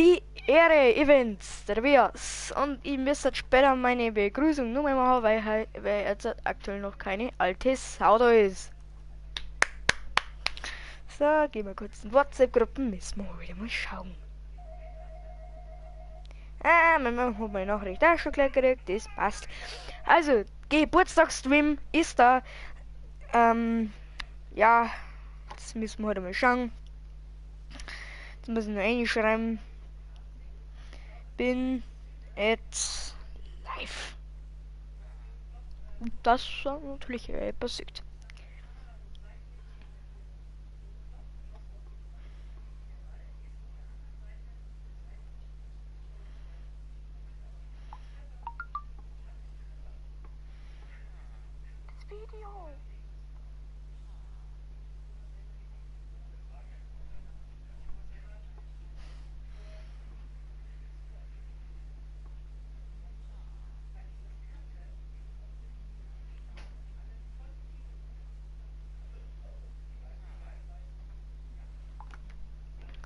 die Ehre Events, der Tobias. Und ihr müsst später meine Begrüßung nur mal machen, weil jetzt aktuell noch keine alte Sau da ist. So, gehen wir kurz in WhatsApp-Gruppen, müssen wir wieder mal schauen. Mein Mann hat meine Nachricht auch schon gleich gekriegt, das passt. Also, Geburtstagsstream ist da. Ja, jetzt müssen wir heute mal schauen. Jetzt müssen wir reinschreiben. Bin jetzt live. Das natürlich passiert. Das Video.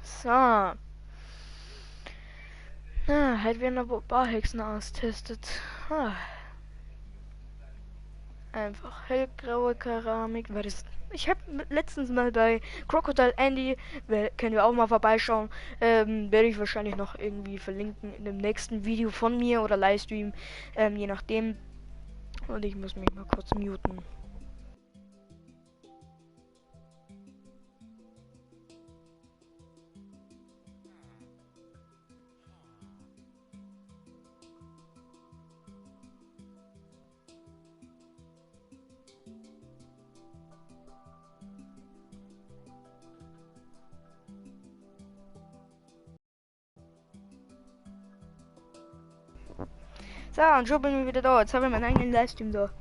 So. Halt werden ein paar Hexen austestet. Einfach hellgraue Keramik. Ich habe letztens mal bei Crocodile Andy, können wir auch mal vorbeischauen, werde ich wahrscheinlich noch irgendwie verlinken in dem nächsten Video von mir oder Livestream, je nachdem. Und ich muss mich mal kurz muten. So, und schon bin ich wieder da. Jetzt habe ich meinen eigenen Livestream da. So,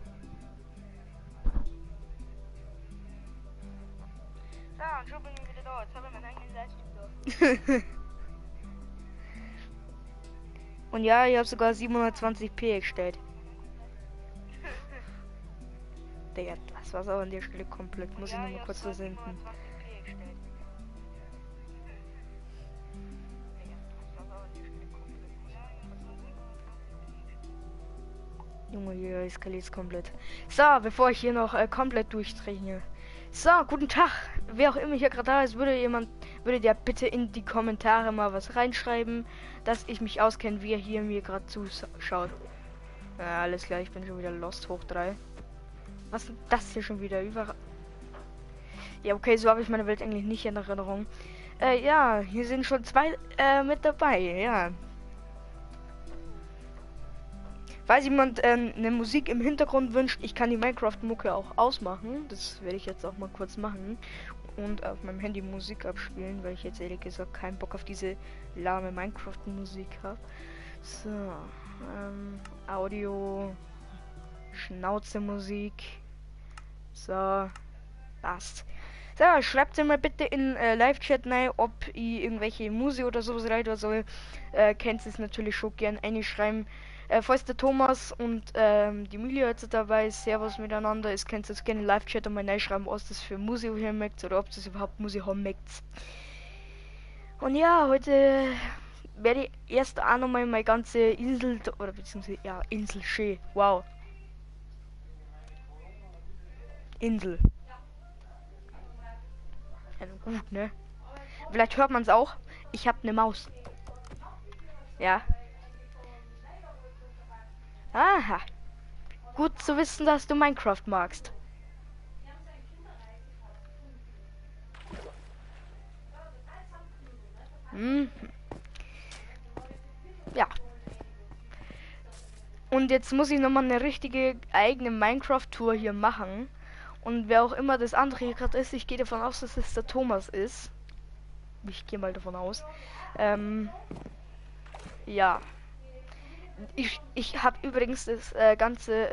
und schon bin ich wieder da. Jetzt habe ich meinen eigenen Livestream da. Und ja, ich habe sogar 720p gestellt. Digga, das war's auch an der Stelle komplett. Muss ich nur mal kurz versenden. Junge, hier eskaliert komplett. So, bevor ich hier noch komplett durchdrehe. So, guten Tag. Wer auch immer hier gerade da ist, würde der bitte in die Kommentare mal was reinschreiben, dass ich mich auskenne, wie er hier mir gerade zuschaut. Ja, alles klar, ich bin schon wieder lost hoch 3. Was ist das hier schon wieder? Überall. Ja, okay, so habe ich meine Welt eigentlich nicht in Erinnerung. Ja, hier sind schon zwei mit dabei, ja. Falls jemand eine Musik im Hintergrund wünscht, ich kann die Minecraft-Mucke auch ausmachen. Das werde ich jetzt auch mal kurz machen. Und auf meinem Handy Musik abspielen, weil ich jetzt ehrlich gesagt keinen Bock auf diese lahme Minecraft-Musik habe. So, Audio, Schnauze-Musik. So, passt. So, schreibt mir mal bitte in Live-Chat rein, ob ich irgendwelche Musik oder sowas rein soll. Könnt es natürlich schon gern einschreiben. Falls der Thomas und die Emilia jetzt dabei ist, Servus miteinander, ist, könnt ihr jetzt gerne Live-Chat und mal reinschreiben, was das für Musik hier mögt oder ob das überhaupt Musik haben mögt. Und ja, heute werde ich erst auch nochmal meine ganze Insel, oder beziehungsweise, ja, Insel schön, wow. Insel. Ja, gut, ne? Vielleicht hört man es auch. Ich habe eine Maus. Ja. Aha. Gut zu wissen, dass du Minecraft magst. Hm. Ja. Und jetzt muss ich nochmal eine richtige eigene Minecraft-Tour hier machen. Und wer auch immer das andere hier gerade ist, ich gehe davon aus, dass es der Thomas ist. Ich gehe mal davon aus. Ja. Ich habe übrigens das Ganze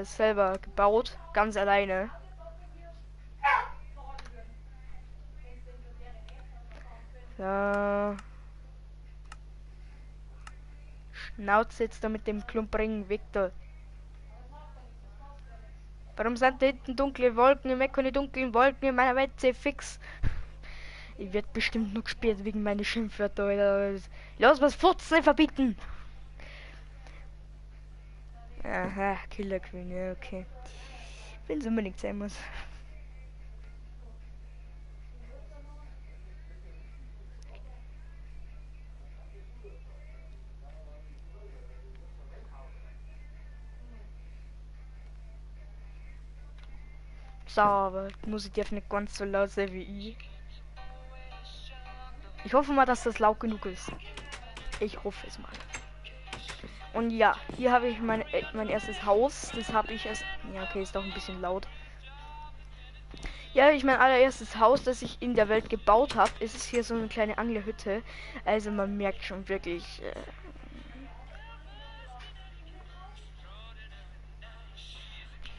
selber gebaut. Ganz alleine. Ja. Schnauze jetzt da mit dem klumprigen Victor. Warum sind da hinten dunkle Wolken? Ich möchte keine dunklen Wolken in meiner Welt fix. Ich werde bestimmt noch gesperrt wegen meiner Schimpfwörter, oder? Los, was Furzen verbieten! Aha, Killer Queen, ja, okay. Wenn es unbedingt sein muss. So, aber Musik darf nicht ganz so laut sein wie ich. Ich hoffe mal, dass das laut genug ist. Ich hoffe es mal. Und ja, hier habe ich mein erstes Haus. Das habe ich erst. Ja, okay, ist doch ein bisschen laut. Ja, ich mein allererstes Haus, das ich in der Welt gebaut habe, ist hier so eine kleine Anglerhütte. Also man merkt schon wirklich.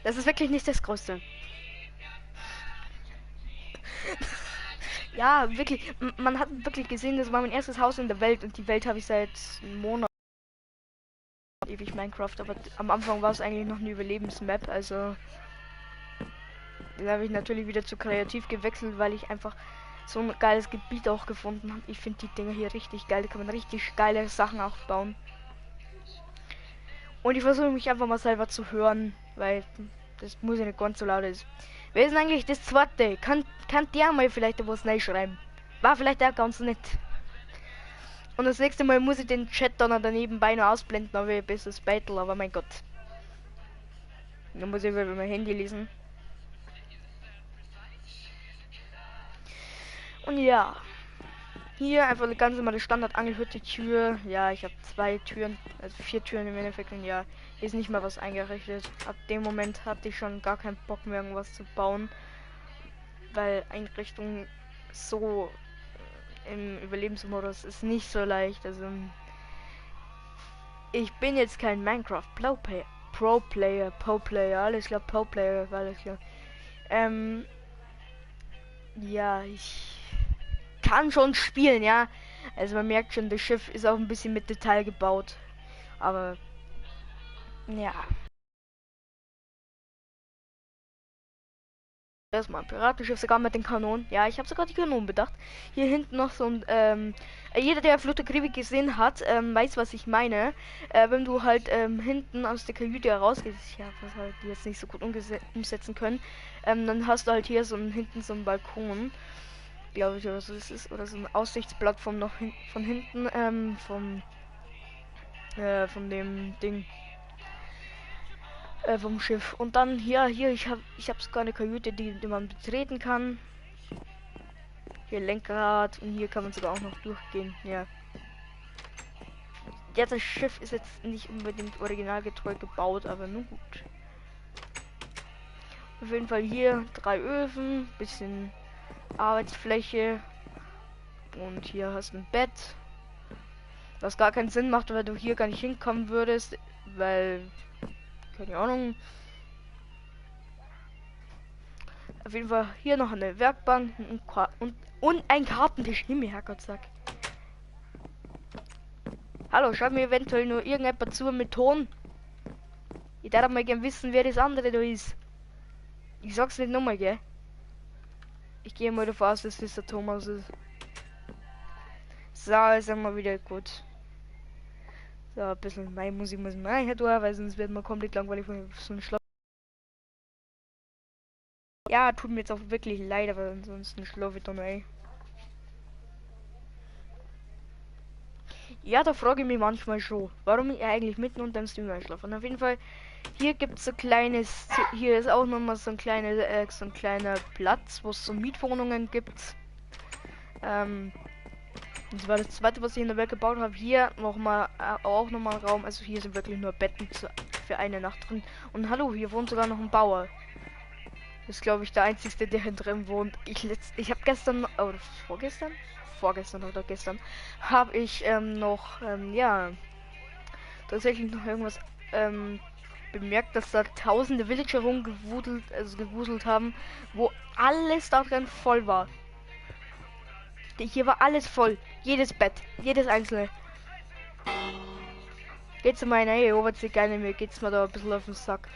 Das ist wirklich nicht das Größte. Ja, wirklich. Man hat wirklich gesehen, das war mein erstes Haus in der Welt und die Welt habe ich seit einem Monat ewig Minecraft, aber am Anfang war es eigentlich noch eine Überlebensmap, also da habe ich natürlich wieder zu kreativ gewechselt, weil ich einfach so ein geiles Gebiet auch gefunden habe. Ich finde die Dinger hier richtig geil, da kann man richtig geile Sachen auch bauen. Und ich versuche mich einfach mal selber zu hören, weil das muss ja nicht ganz so laut ist. Wer ist denn eigentlich das zweite? Kann der mal vielleicht was neu schreiben? War vielleicht auch ganz nett. Und das nächste Mal muss ich den Chat dann daneben beinahe ausblenden, aber ich besseres Battle, aber mein Gott. Dann muss ich über mein Handy lesen. Und ja. Hier einfach eine ganz normale Standard-Angelhütte-Tür. Ja, ich habe 2 Türen, also 4 Türen im Endeffekt. Und ja, ist nicht mal was eingerichtet. Ab dem Moment hatte ich schon gar keinen Bock mehr, irgendwas zu bauen. Weil Einrichtung so im Überlebensmodus ist nicht so leicht. Also ich bin jetzt kein Minecraft Pro-Player, alles klar, Pro-Player, alles klar. Ja, ich kann schon spielen, ja. Also man merkt schon, das Schiff ist auch ein bisschen mit Detail gebaut. Aber ja. Erstmal ein Piratenschiff, sogar mit den Kanonen. Ja, ich habe sogar die Kanonen bedacht. Hier hinten noch so ein, jeder, der Flut der Karibik gesehen hat, weiß, was ich meine. Wenn du halt hinten aus der Kajüte herausgehst, ja, was halt die jetzt nicht so gut umsetzen können, dann hast du halt hier so hinten so einen Balkon, glaube ich, oder so ist es, oder so eine Aussichtsplattform noch von hinten, von dem Ding. Vom Schiff. Und dann hier, ich habe sogar eine Kajüte, die man betreten kann. Hier Lenkrad und hier kann man sogar auch noch durchgehen. Ja. Ja, das Schiff ist jetzt nicht unbedingt originalgetreu gebaut, aber nun gut. Auf jeden Fall hier 3 Öfen, bisschen Arbeitsfläche und hier hast du ein Bett. Was gar keinen Sinn macht, weil du hier gar nicht hinkommen würdest, weil keine Ahnung. Auf jeden Fall hier noch eine Werkbank und ein Kartentisch. Himmel, Herrgott, hallo, schaut mir eventuell nur irgendjemand zu mit Ton. Ich darf mal gern wissen, wer das andere da ist. Ich sag's nicht nochmal, gell? Ich gehe mal davon aus, dass das der Thomas ist. So, ist einmal wieder gut. So, ein bisschen meine Musik muss man hier durch, weil sonst wird man komplett langweilig von so einem Schloss. Ja, tut mir jetzt auch wirklich leid, aber ansonsten schlafe ich dann ey. Ja, da frage ich mich manchmal schon, warum ich eigentlich mitten unter dem Stream einschlafe. Und auf jeden Fall, hier gibt es so kleines, hier ist auch nochmal so ein kleiner Platz, wo es so Mietwohnungen gibt. Das war das zweite, was ich in der Welt gebaut habe. Hier nochmal, auch nochmal ein Raum. Also hier sind wirklich nur Betten für eine Nacht drin. Und hallo, hier wohnt sogar noch ein Bauer. Das ist, glaube ich, der einzige, der hier drin wohnt. Ich habe gestern, oder vorgestern oder gestern, habe ich ja, tatsächlich noch irgendwas bemerkt, dass da tausende Villager gewuselt haben, wo alles da drin voll war. Hier war alles voll. Jedes Bett. Jedes einzelne. Geht's mal rein, erobert sich gerne, mir geht's mal da ein bisschen auf den Sack.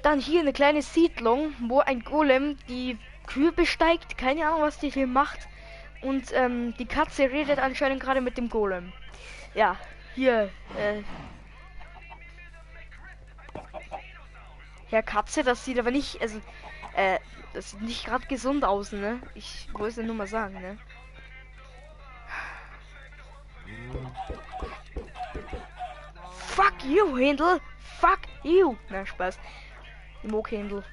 Dann hier eine kleine Siedlung, wo ein Golem die Kühe besteigt. Keine Ahnung, was die hier macht. Und die Katze redet anscheinend gerade mit dem Golem. Ja, hier, Herr Katze, das sieht aber nicht, also, das sieht nicht gerade gesund aus, ne? Ich wollte es nur mal sagen, ne? Fuck you, Händel! Fuck you! Na, Spaß. Moog-Händel.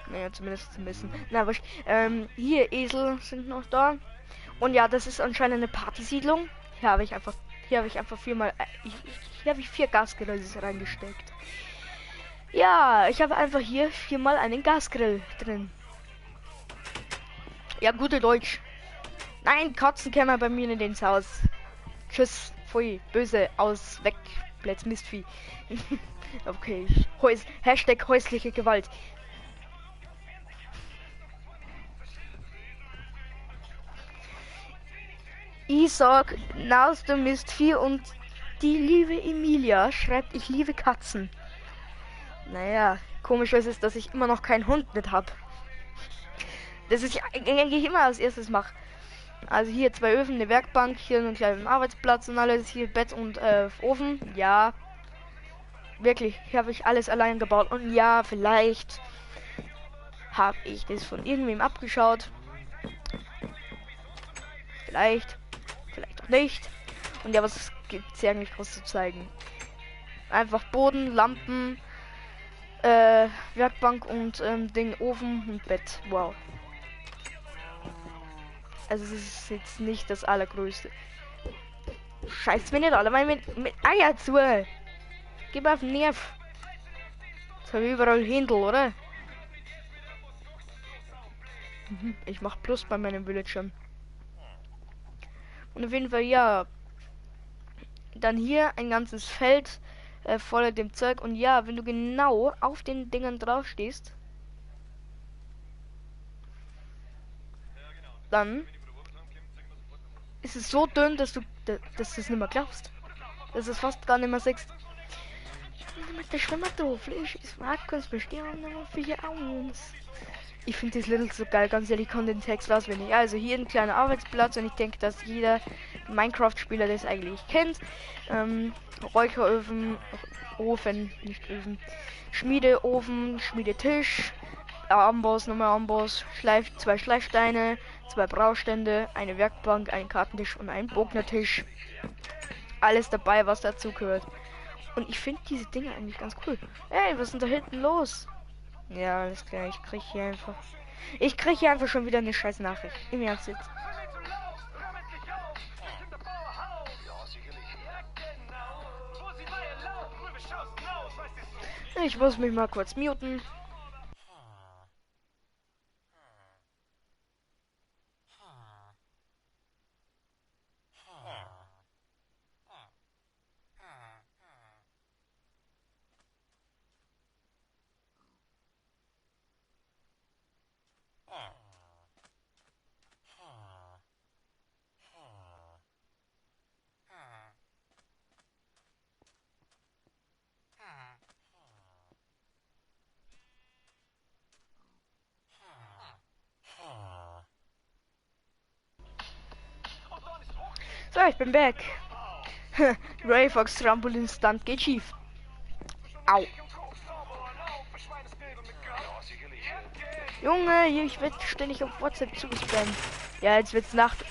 Naja, zumindest ein bisschen. Na, aber hier, Esel sind noch da. Und ja, das ist anscheinend eine Partysiedlung. Hier habe ich einfach viermal, hier habe ich 4 Gasgrill reingesteckt. Ja, ich habe einfach hier 4-mal einen Gasgrill drin. Ja, gute Deutsch. Nein, Katzen kämen bei mir nicht ins Haus. Tschüss, pfui, böse, aus, weg, Plätz, Mistvieh. Okay, Hashtag häusliche Gewalt. Ich sag, naus du Mistvieh und die liebe Emilia schreibt, ich liebe Katzen. Naja, komisch ist es, dass ich immer noch keinen Hund mit hab. Das ist eigentlich immer als erstes mache. Also hier 2 Öfen, eine Werkbank, hier einen kleinen Arbeitsplatz und alles, hier Bett und Ofen. Ja, wirklich, hier habe ich alles allein gebaut. Und ja, vielleicht habe ich das von irgendwem abgeschaut. Vielleicht auch nicht. Und ja, was gibt's hier eigentlich groß zu zeigen? Einfach Boden, Lampen, Werkbank und Ding, Ofen und Bett. Wow. Also es ist jetzt nicht das allergrößte. Scheiß mir nicht alle mal mit Eier zu. Gib auf den Nerv. Jetzt habe ich überall Händel, oder? Ich mach Plus bei meinem Villager. Und auf jeden Fall, ja. Dann hier ein ganzes Feld voller dem Zeug. Und ja, wenn du genau auf den Dingern drauf stehst, dann ist es so dünn, dass du das nicht mehr glaubst. Das ist fast gar nicht mehr siehst. Mit der Schwimmertafel ist Markus bestimmt noch für uns. Ich finde das Little so geil, ganz ehrlich, ich kann den Text auswendig. Also hier ein kleiner Arbeitsplatz und ich denke, dass jeder Minecraft-Spieler das eigentlich kennt. Räucheröfen, Ofen, nicht Öfen, Schmiedeofen, Schmiedetisch, Amboss, nochmal Amboss, 2 Schleifsteine, 2 Braustände, eine Werkbank, ein Kartentisch und ein Bognertisch. Alles dabei, was dazu gehört. Und ich finde diese Dinge eigentlich ganz cool. Ey, was ist denn da hinten los? Ja, alles klar, Ich krieg hier einfach schon wieder eine scheiß Nachricht. Im Ernst jetzt. Ich muss mich mal kurz muten. So, ich bin back. Ray Fox Trampolin Stunt geht schief. Au. Junge, ich werde ständig auf WhatsApp zugespammt. Ja, jetzt wird's Nacht.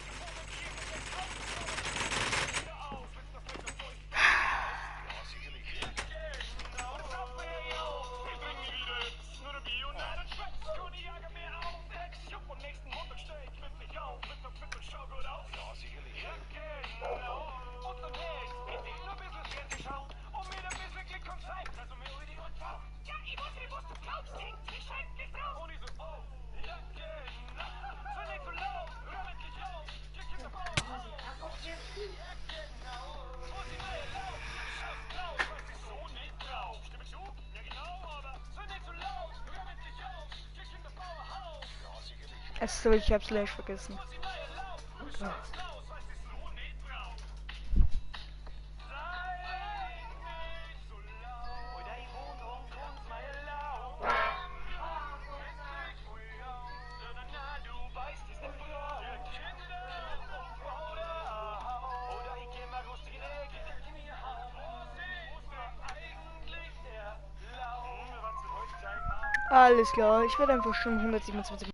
Achso, ich hab's gleich vergessen. Ja. Alles klar, ich werde einfach schon 127.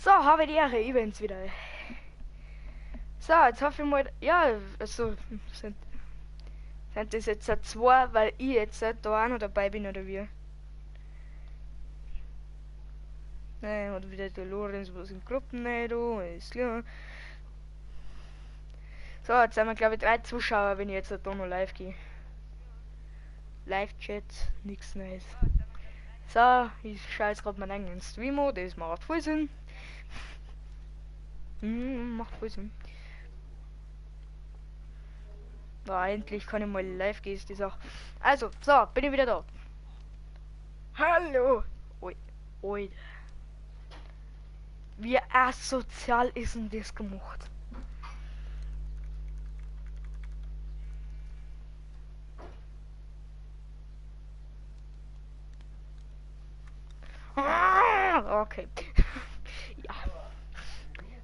So, habe die Ehre, übrigens wieder. So, jetzt hoffe ich mal, ja, also sind das jetzt zwei, weil ich jetzt da auch noch dabei bin, oder wie? Nein, oder wieder der Lorenz, was in Gruppen nicht, da, ist klar. So, jetzt sind wir, glaube ich, 3 Zuschauer, wenn ich jetzt da noch live gehe. Live-Chat, nichts Neues. So, ich schaue jetzt gerade meinen eigenen Stream an, das macht voll Sinn. Macht voll Sinn. Na, endlich kann ich mal live gehen, ist die Sache. Also, so, bin ich wieder da. Hallo! Ui, ui. Wie asozial ist denn das gemacht? Okay. Ja.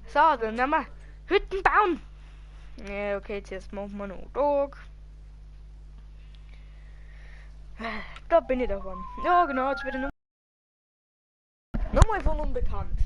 So, dann nehmen wir Hütten bauen. Ja, okay, jetzt machen wir noch Tag. Da bin ich davon. Ja, genau, jetzt wird ich nochmal von unbekannt.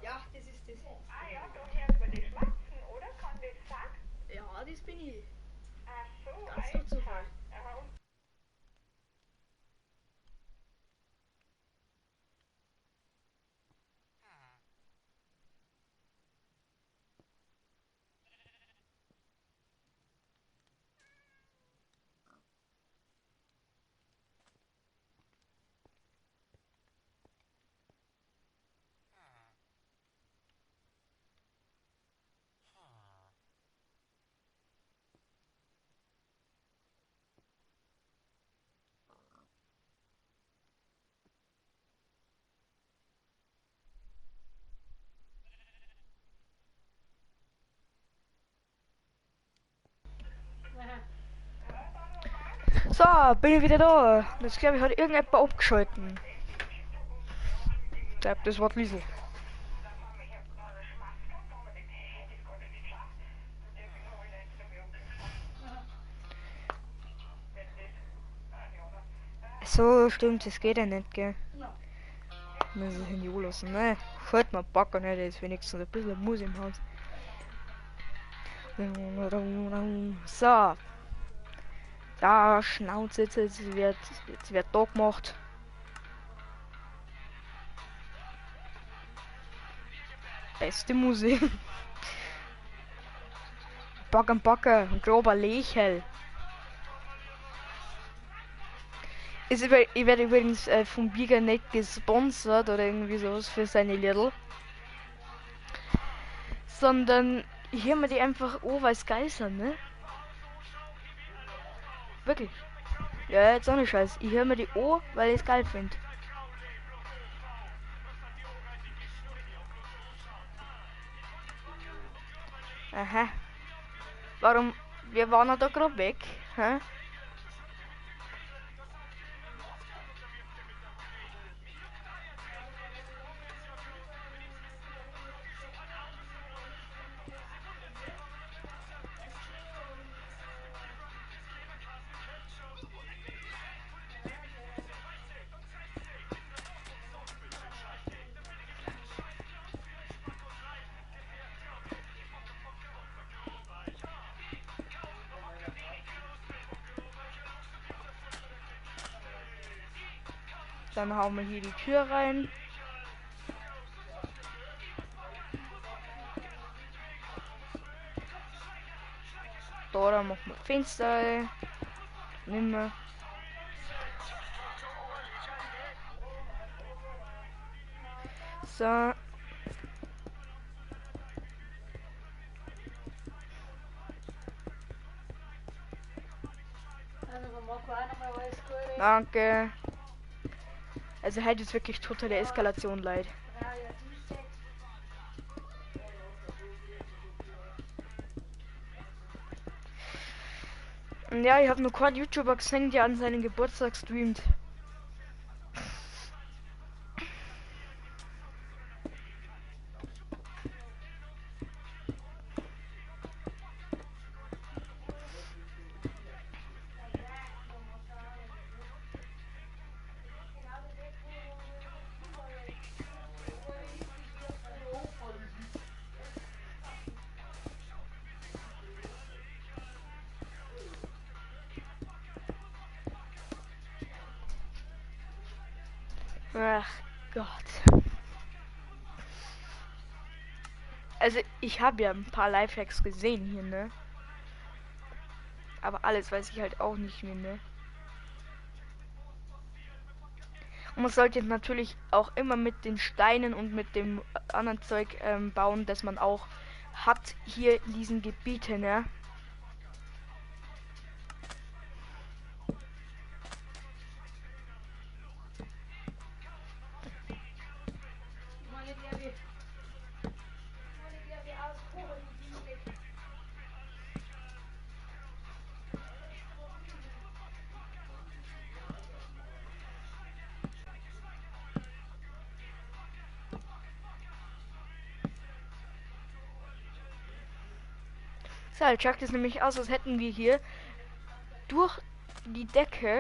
Ja, das ist das. Ah ja, da hört man das Schmatzen, oder? Kann das sein? Ja, das bin ich. Ach so, ganz nur Zufall. So, bin ich wieder da. Jetzt glaube ich, hat irgendjemand abgeschalten. Ich glaube, das war Liesel. So, stimmt, das geht ja nicht, gell? Muss ich in die lassen, ne? Schaut mal, Backer nicht, jetzt wenigstens ein bisschen Musik im Haus. So. Da, Schnauze, jetzt wird da gemacht. Beste Musik. Backen, ein grober Lächel. Ich werde übrigens vom Bieger nicht gesponsert oder irgendwie sowas für seine Lidl. Sondern ich höre mir die einfach an, weil es geil sind, ne? Wirklich. Ja, jetzt ohne Scheiß. Ich höre mir die an, weil ich es geil finde. Aha. Warum? Wir waren da gerade weg. Hä? Dann hauen wir hier die Tür rein. Da machen wir Fenster. Nimmer. So. Danke. Also heute ist wirklich totale Eskalation, leid. Ja, ich habe nur gerade YouTuber gesehen, der an seinen Geburtstag streamt. Ach Gott. Also ich habe ja ein paar Lifehacks gesehen hier, ne? Aber alles weiß ich halt auch nicht mehr, ne? Und man sollte natürlich auch immer mit den Steinen und mit dem anderen Zeug bauen, das man auch hat hier in diesen Gebieten, ne? So, jetzt schaut es nämlich aus, als hätten wir hier durch die Decke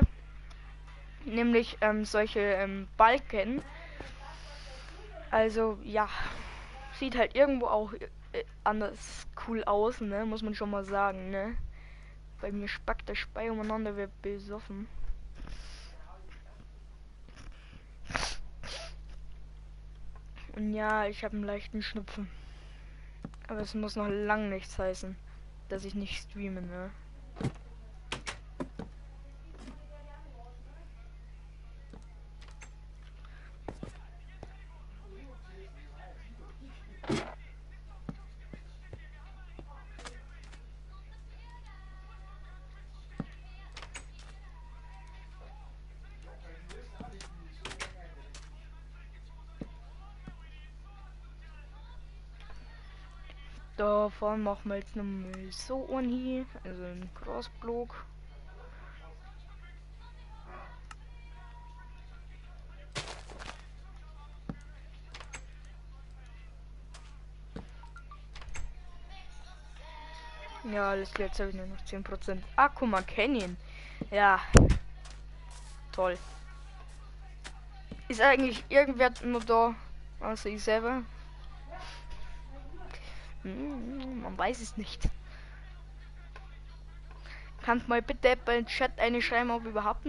nämlich solche Balken. Also ja, sieht halt irgendwo auch anders cool aus, ne? Muss man schon mal sagen, ne? Bei mir spackt der Spei umeinander, wird besoffen. Und ja, ich habe einen leichten Schnupfen. Aber es muss noch lang nichts heißen, dass ich nicht streame, ne? Davon machen wir jetzt nochmal so einen hier, also einen Crossblock. Ja, alles klar, jetzt habe ich nur noch 10%. Ah, guck mal, Canyon. Ja, toll. Ist eigentlich irgendwer nur da, außer ich selber? Man weiß es nicht. Kannst mal bitte bei den Chat eine schreiben, ob überhaupt eine